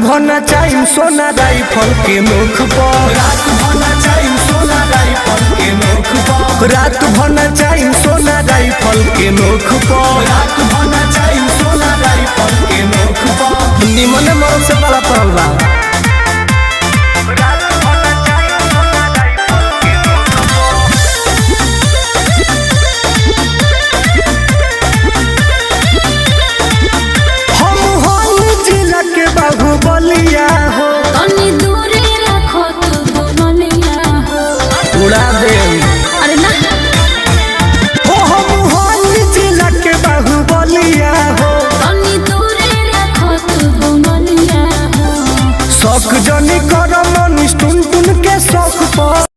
भना चाहिए सोना राइफल के मुख पर, रात भना चाहिए सोना राइफल के मुख पर, रात भना चाहिए सोना राइफल के मुख पर, रात भना चाहिए सोना राइफल के मुख पर। निमन मौत से बड़ा पड़ला बाहुबलिया हो, उड़ा दे